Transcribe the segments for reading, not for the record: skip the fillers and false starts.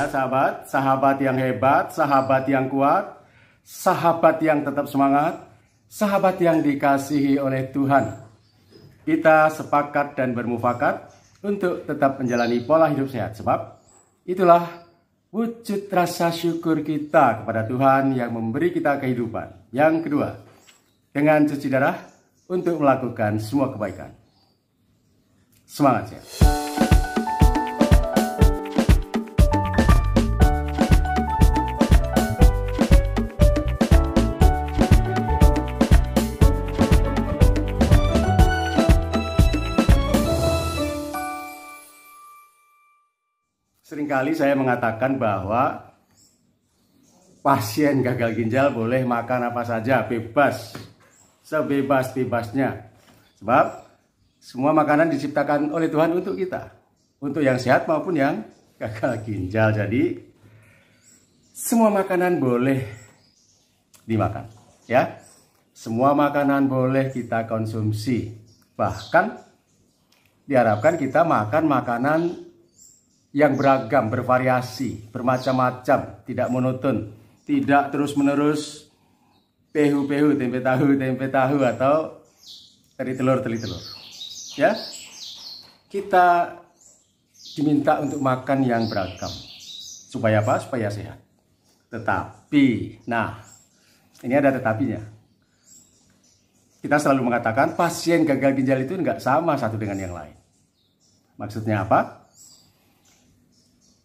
para sahabat, sahabat yang hebat, sahabat yang kuat, sahabat yang tetap semangat, sahabat yang dikasihi oleh Tuhan. Kita sepakat dan bermufakat untuk tetap menjalani pola hidup sehat, sebab itulah wujud rasa syukur kita kepada Tuhan yang memberi kita kehidupan. Yang kedua, dengan cuci darah untuk melakukan semua kebaikan. Semangat sehat. Seringkali saya mengatakan bahwa pasien gagal ginjal boleh makan apa saja, bebas, sebebas-bebasnya. Sebab semua makanan diciptakan oleh Tuhan untuk kita, untuk yang sehat maupun yang gagal ginjal. Jadi semua makanan boleh dimakan, ya. Semua makanan boleh kita konsumsi. Bahkan diharapkan kita makan makanan yang beragam, bervariasi, bermacam-macam, tidak monoton, tidak terus-menerus pehu-pehu, tempe tahu atau teri telur. Ya, kita diminta untuk makan yang beragam. Supaya apa? Supaya sehat. Tetapi, nah, ini ada tetapinya. Kita selalu mengatakan pasien gagal ginjal itu nggak sama satu dengan yang lain. Maksudnya apa?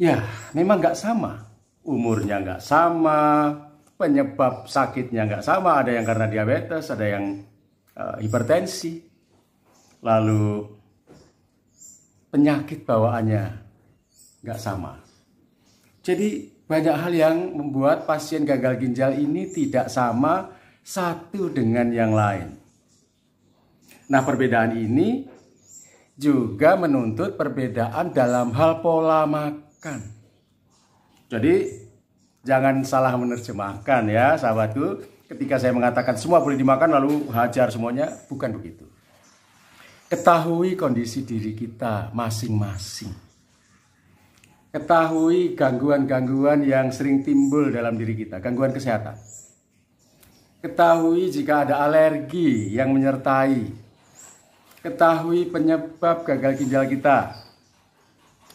Ya, memang nggak sama. Umurnya nggak sama, penyebab sakitnya nggak sama. Ada yang karena diabetes, ada yang hipertensi. Lalu penyakit bawaannya nggak sama. Jadi banyak hal yang membuat pasien gagal ginjal ini tidak sama satu dengan yang lain. Nah, perbedaan ini juga menuntut perbedaan dalam hal pola makan. Jadi jangan salah menerjemahkan ya sahabatku. Ketika saya mengatakan semua boleh dimakan lalu hajar semuanya, bukan begitu. Ketahui kondisi diri kita masing-masing. Ketahui gangguan-gangguan yang sering timbul dalam diri kita, gangguan kesehatan. Ketahui jika ada alergi yang menyertai. Ketahui penyebab gagal ginjal kita.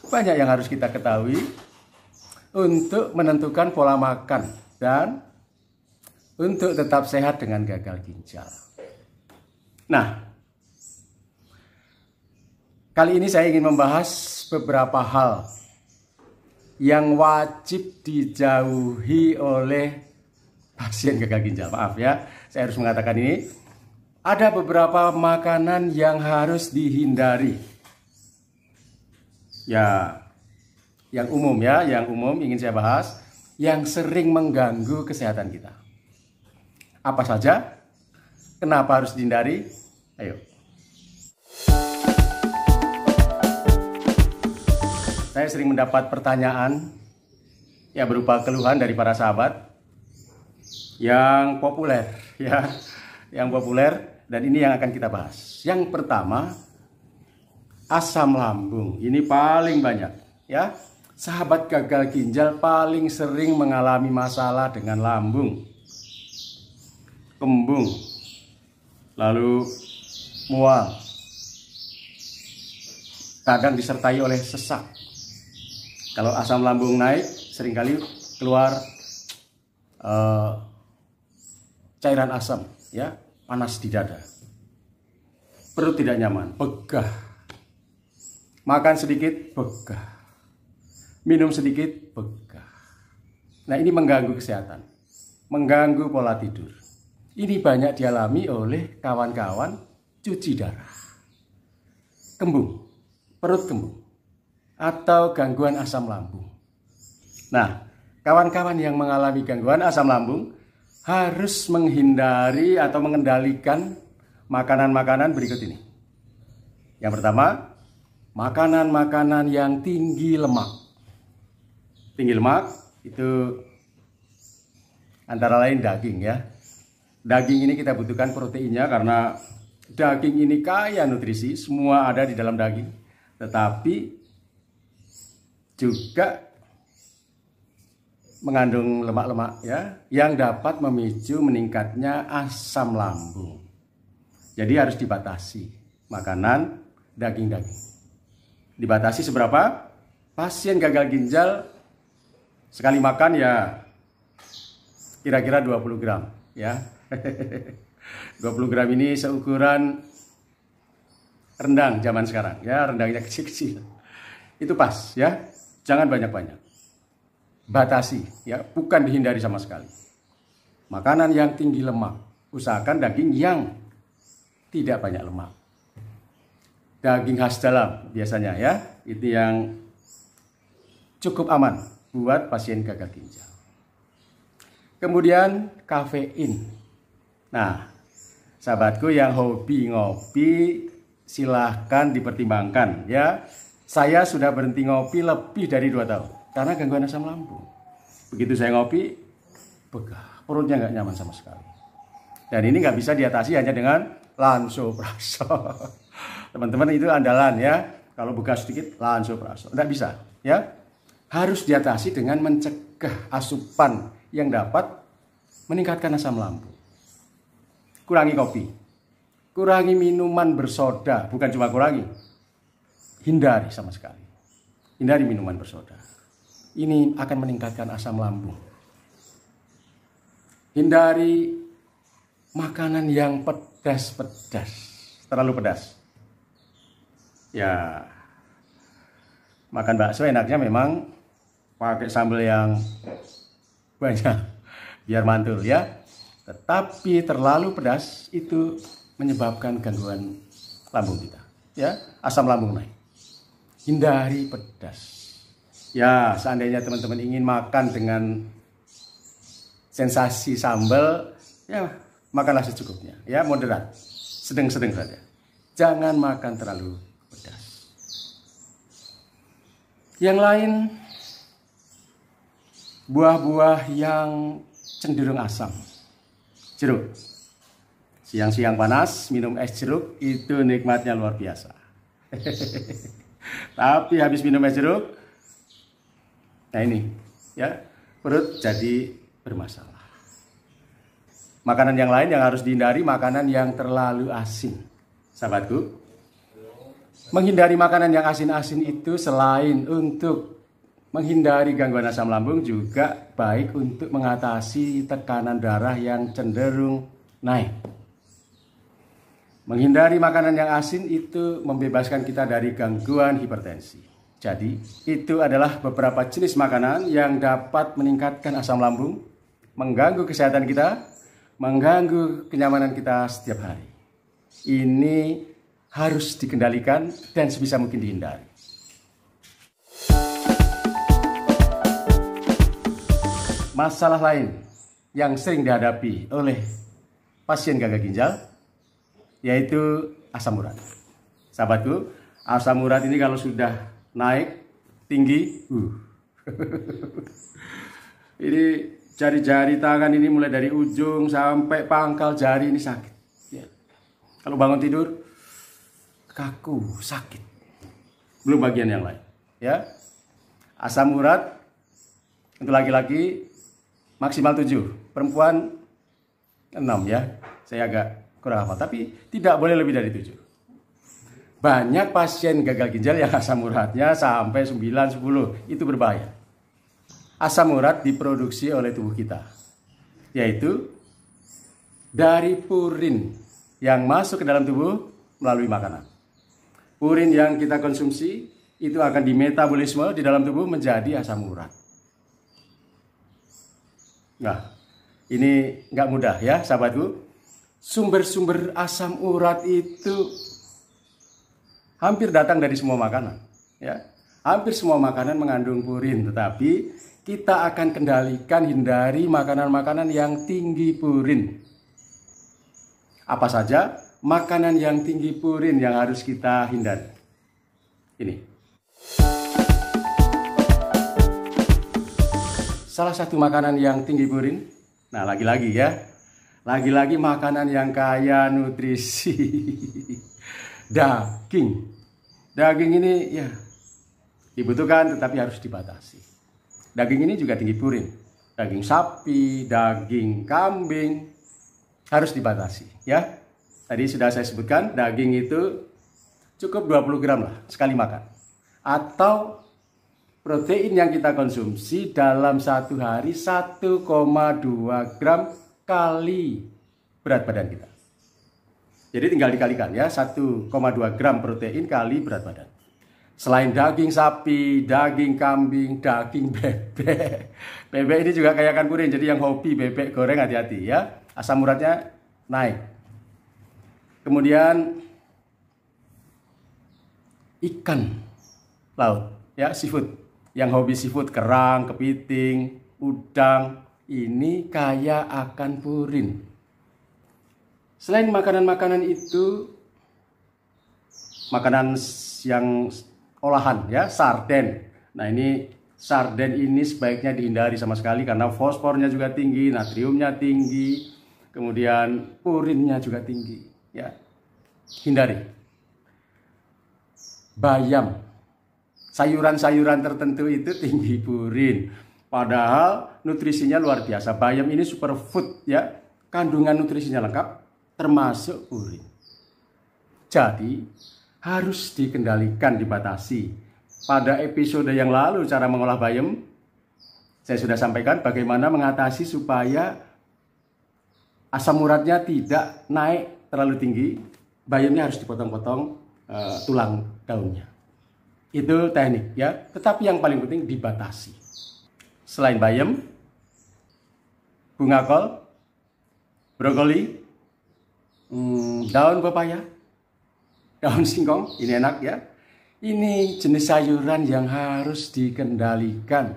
Banyak yang harus kita ketahui untuk menentukan pola makan dan untuk tetap sehat dengan gagal ginjal. Nah, kali ini saya ingin membahas beberapa hal yang wajib dijauhi oleh pasien gagal ginjal. Maaf ya, saya harus mengatakan ini. Ada beberapa makanan yang harus dihindari. Ya, yang umum ingin saya bahas, yang sering mengganggu kesehatan kita. Apa saja? Kenapa harus dihindari? Ayo. Saya sering mendapat pertanyaan ya berupa keluhan dari para sahabat yang populer ya, yang populer, dan ini yang akan kita bahas. Yang pertama, asam lambung. Ini paling banyak ya. Sahabat gagal ginjal paling sering mengalami masalah dengan lambung, kembung, lalu mual, kadang disertai oleh sesak. Kalau asam lambung naik, seringkali keluar cairan asam ya, panas di dada, perut tidak nyaman, begah, makan sedikit begah, minum sedikit begah. Nah, ini mengganggu kesehatan, mengganggu pola tidur. Ini banyak dialami oleh kawan-kawan cuci darah, kembung, perut kembung, atau gangguan asam lambung. Nah, kawan-kawan yang mengalami gangguan asam lambung harus menghindari atau mengendalikan makanan-makanan berikut ini. Yang pertama, makanan-makanan yang tinggi lemak. Tinggi lemak itu antara lain daging ya. Daging ini kita butuhkan proteinnya karena daging ini kaya nutrisi, semua ada di dalam daging. Tetapi juga mengandung lemak-lemak ya, yang dapat memicu meningkatnya asam lambung. Jadi harus dibatasi makanan daging-daging. Dibatasi seberapa? Pasien gagal ginjal sekali makan ya kira-kira 20 gram ya. 20 gram ini seukuran rendang zaman sekarang ya, rendangnya kecil-kecil. Itu pas ya. Jangan banyak-banyak. Batasi ya, bukan dihindari sama sekali. Makanan yang tinggi lemak, usahakan daging yang tidak banyak lemak. Daging khas dalam biasanya ya, itu yang cukup aman buat pasien gagal ginjal. Kemudian kafein. Nah, sahabatku yang hobi ngopi silahkan dipertimbangkan ya. Saya sudah berhenti ngopi lebih dari 2 tahun karena gangguan asam lambung. Begitu saya ngopi, begah, perutnya nggak nyaman sama sekali. Dan ini nggak bisa diatasi hanya dengan lansoprazol. Teman-teman, itu andalan ya. Kalau begah sedikit, lansoprazol. Nggak bisa ya. Harus diatasi dengan mencegah asupan yang dapat meningkatkan asam lambung. Kurangi kopi. Kurangi minuman bersoda. Bukan cuma kurangi. Hindari sama sekali. Hindari minuman bersoda. Ini akan meningkatkan asam lambung. Hindari makanan yang pedas-pedas. Terlalu pedas. Ya, makan bakso enaknya memang pakai sambal yang banyak biar mantul ya. Tetapi terlalu pedas itu menyebabkan gangguan lambung kita ya, asam lambung naik. Hindari pedas. Ya, seandainya teman-teman ingin makan dengan sensasi sambal, ya makanlah secukupnya ya, moderat, sedang-sedang saja. Jangan makan terlalu pedas. Yang lain, buah-buah yang cenderung asam. Jeruk. Siang-siang panas, minum es jeruk itu nikmatnya luar biasa. Tapi habis minum es jeruk, nah ini ya, perut jadi bermasalah. Makanan yang lain yang harus dihindari, makanan yang terlalu asin. Sahabatku, menghindari makanan yang asin-asin itu selain untuk menghindari gangguan asam lambung, juga baik untuk mengatasi tekanan darah yang cenderung naik. Menghindari makanan yang asin itu membebaskan kita dari gangguan hipertensi. Jadi, itu adalah beberapa jenis makanan yang dapat meningkatkan asam lambung, mengganggu kesehatan kita, mengganggu kenyamanan kita setiap hari. Ini harus dikendalikan dan sebisa mungkin dihindari. Masalah lain yang sering dihadapi oleh pasien gagal ginjal yaitu asam urat. Sahabatku, asam urat ini kalau sudah naik tinggi, ini jari-jari tangan ini mulai dari ujung sampai pangkal jari ini sakit. Ya. Kalau bangun tidur kaku, sakit. Belum bagian yang lain. Ya, asam urat untuk laki-laki maksimal 7, perempuan 6 ya. Saya agak kurang hafal, tapi tidak boleh lebih dari 7. Banyak pasien gagal ginjal yang asam uratnya sampai 9, 10. Itu berbahaya. Asam urat diproduksi oleh tubuh kita, yaitu dari purin yang masuk ke dalam tubuh melalui makanan. Purin yang kita konsumsi itu akan dimetabolisme di dalam tubuh menjadi asam urat. Nah, ini nggak mudah ya sahabatku. Sumber-sumber asam urat itu hampir datang dari semua makanan. Ya, hampir semua makanan mengandung purin, tetapi kita akan kendalikan, hindari makanan-makanan yang tinggi purin. Apa saja makanan yang tinggi purin yang harus kita hindari? Ini. Salah satu makanan yang tinggi purin, nah lagi-lagi ya, lagi-lagi makanan yang kaya nutrisi. Daging. Daging ini ya dibutuhkan tetapi harus dibatasi. Daging ini juga tinggi purin. daging sapi, daging kambing harus dibatasi ya. Tadi sudah saya sebutkan, daging itu cukup 20 gram lah sekali makan. Atau protein yang kita konsumsi dalam satu hari 1,2 gram kali berat badan kita. Jadi tinggal dikalikan ya, 1,2 gram protein kali berat badan. Selain daging sapi, daging kambing, daging bebek. Bebek ini juga kaya akan purin, jadi yang hobi bebek goreng hati-hati ya. Asam uratnya naik. Kemudian ikan laut ya, seafood. Yang hobi seafood, kerang, kepiting, udang, ini kaya akan purin. Selain makanan-makanan itu, makanan yang olahan ya, sarden. Nah ini sarden ini sebaiknya dihindari sama sekali karena fosfornya juga tinggi, natriumnya tinggi, kemudian purinnya juga tinggi ya. Hindari. Bayam, sayuran-sayuran tertentu itu tinggi purin. Padahal nutrisinya luar biasa. Bayam ini superfood ya. Kandungan nutrisinya lengkap termasuk purin. Jadi harus dikendalikan, dibatasi. Pada episode yang lalu cara mengolah bayam saya sudah sampaikan bagaimana mengatasi supaya asam uratnya tidak naik terlalu tinggi. Bayamnya harus dipotong-potong tulang daunnya. Itu teknik ya, tetapi yang paling penting dibatasi. Selain bayam, bunga kol, brokoli, daun pepaya, daun singkong, ini enak ya. Ini jenis sayuran yang harus dikendalikan.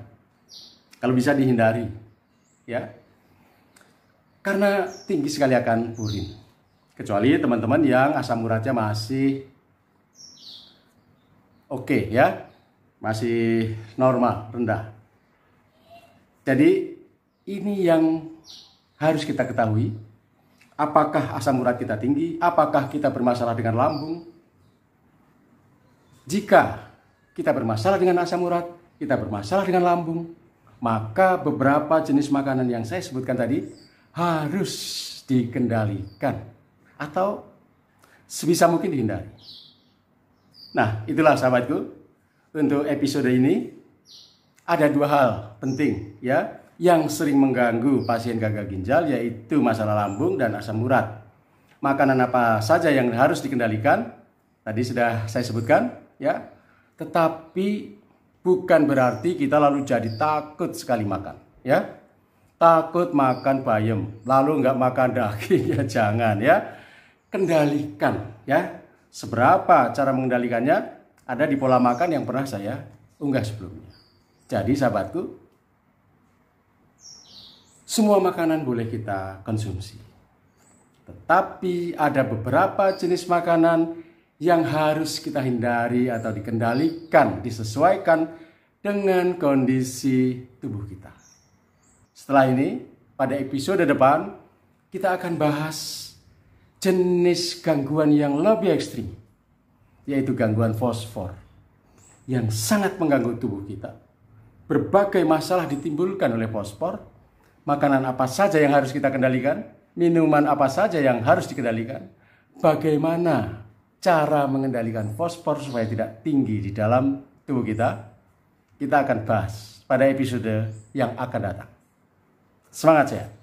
Kalau bisa dihindari ya. Karena tinggi sekali akan purin. Kecuali teman-teman yang asam uratnya masih oke ya, masih normal, rendah. Jadi ini yang harus kita ketahui. Apakah asam urat kita tinggi? Apakah kita bermasalah dengan lambung? Jika kita bermasalah dengan asam urat, kita bermasalah dengan lambung, maka beberapa jenis makanan yang saya sebutkan tadi harus dikendalikan atau sebisa mungkin dihindari. Nah, itulah sahabatku, untuk episode ini ada dua hal penting ya yang sering mengganggu pasien gagal ginjal, yaitu masalah lambung dan asam urat. Makanan apa saja yang harus dikendalikan tadi sudah saya sebutkan ya, tetapi bukan berarti kita lalu jadi takut sekali makan ya. Takut makan bayam lalu nggak makan daging ya, jangan ya. Kendalikan ya. Seberapa cara mengendalikannya ada di pola makan yang pernah saya unggah sebelumnya. Jadi sahabatku, semua makanan boleh kita konsumsi. Tetapi ada beberapa jenis makanan yang harus kita hindari atau dikendalikan, disesuaikan dengan kondisi tubuh kita. Setelah ini, pada episode depan, kita akan bahas jenis gangguan yang lebih ekstrim, yaitu gangguan fosfor yang sangat mengganggu tubuh kita. Berbagai masalah ditimbulkan oleh fosfor. Makanan apa saja yang harus kita kendalikan, minuman apa saja yang harus dikendalikan, bagaimana cara mengendalikan fosfor supaya tidak tinggi di dalam tubuh kita akan bahas pada episode yang akan datang. Semangat sehat!